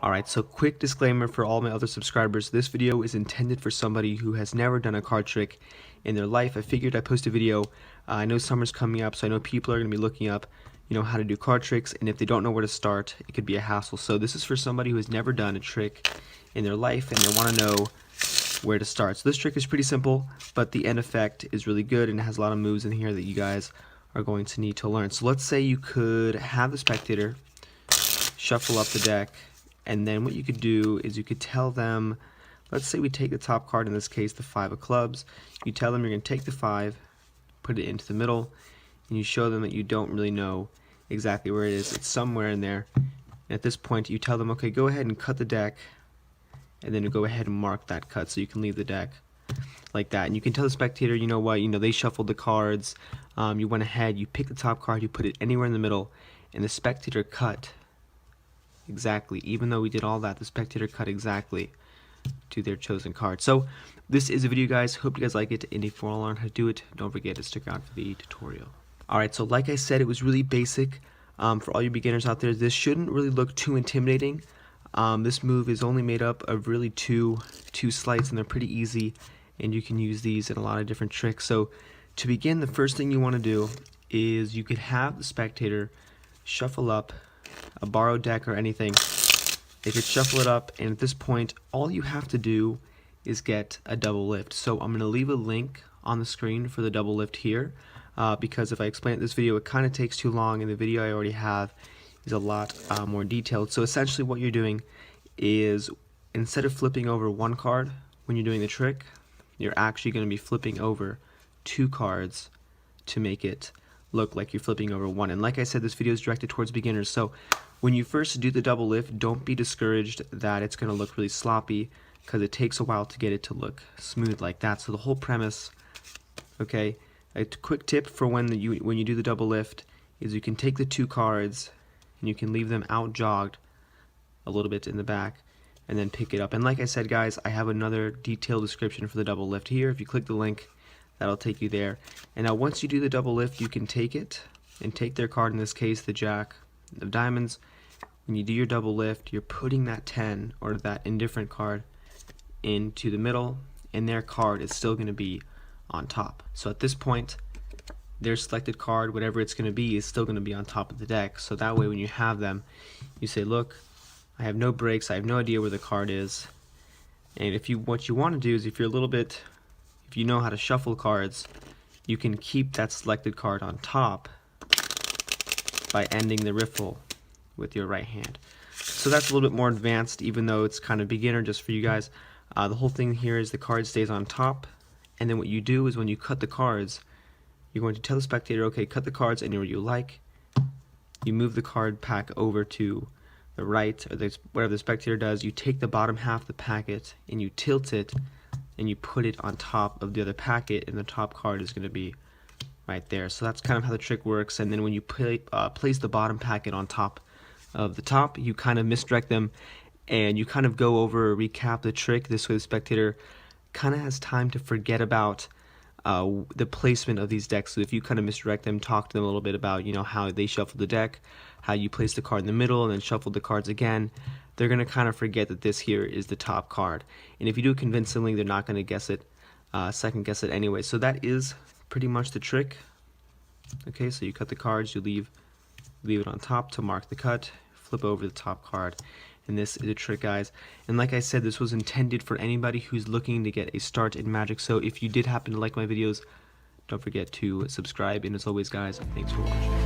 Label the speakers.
Speaker 1: Alright, so quick disclaimer for all my other subscribers. This video is intended for somebody who has never done a card trick in their life. I figured I'd post a video. I know summer's coming up, so I know people are going to be looking up, how to do card tricks, and if they don't know where to start, it could be a hassle. So this is for somebody who has never done a trick in their life and they want to know where to start. So this trick is pretty simple, but the end effect is really good and it has a lot of moves in here that you guys are going to need to learn. So let's say you could have the spectator shuffle up the deck, and then what you could do is you could tell them, let's say we take the top card, in this case the 5 of clubs. You tell them you're going to take the 5, put it into the middle, and you show them that you don't really know exactly where it is. It's somewhere in there. And at this point you tell them, okay, go ahead and cut the deck, and then you go ahead and mark that cut so you can leave the deck like that. And you can tell the spectator, you know what, they shuffled the cards, you went ahead, you pick the top card, you put it anywhere in the middle, and the spectator cut exactly. Even though we did all that, the spectator cut exactly to their chosen card. So this is a video, guys. Hope you guys like it, and if you want to learn how to do it, don't forget to stick around for the tutorial. Alright, so like I said, it was really basic. For all you beginners out there, this shouldn't really look too intimidating. This move is only made up of really two sleights, and they're pretty easy, and you can use these in a lot of different tricks. So to begin, the first thing you want to do is you could have the spectator shuffle up a borrowed deck or anything. They could shuffle it up, and at this point all you have to do is get a double lift. So I'm going to leave a link on the screen for the double lift here, because if I explain it in this video it kind of takes too long, and the video I already have is a lot more detailed. So essentially what you're doing is, instead of flipping over one card when you're doing the trick, you're actually going to be flipping over 2 cards to make it look like you're flipping over one. And like I said, this video is directed towards beginners, so when you first do the double lift, don't be discouraged that it's going to look really sloppy, because it takes a while to get it to look smooth like that. So the whole premise, okay, a quick tip for when you do the double lift is you can take the 2 cards and you can leave them out jogged a little bit in the back and then pick it up. And like I said, guys, I have another detailed description for the double lift here. If you click the link, that'll take you there. And now once you do the double lift, you can take it and take their card, in this case the Jack of Diamonds. When you do your double lift, you're putting that 10 or that indifferent card into the middle, and their card is still going to be on top. So at this point, their selected card, whatever it's going to be, is still going to be on top of the deck. So that way when you have them, you say, look, I have no breaks, I have no idea where the card is. And what you want to do is, if you know how to shuffle cards, you can keep that selected card on top by ending the riffle with your right hand. So that's a little bit more advanced, even though it's kind of beginner just for you guys. The whole thing here is the card stays on top, and then what you do is when you cut the cards, you're going to tell the spectator, okay, cut the cards anywhere you like. You move the card pack over to the right, or whatever the spectator does. You take the bottom half of the packet and you tilt it, and you put it on top of the other packet, and the top card is going to be right there. So that's kind of how the trick works. And then when you place the bottom packet on top of the top, you kind of misdirect them, and you kind of go over or recap the trick. This way the spectator kind of has time to forget about the placement of these decks. So if you kind of misdirect them, talk to them a little bit about how they shuffled the deck, how you place the card in the middle and then shuffled the cards again, they're going to kind of forget that this here is the top card. And if you do it convincingly, they're not going to guess it, second guess it anyway. So that is pretty much the trick. Okay, so you cut the cards, you leave it on top to mark the cut, flip over the top card, and this is a trick, guys. And like I said, this was intended for anybody who's looking to get a start in Magic. So if you did happen to like my videos, don't forget to subscribe, and as always, guys, thanks for watching.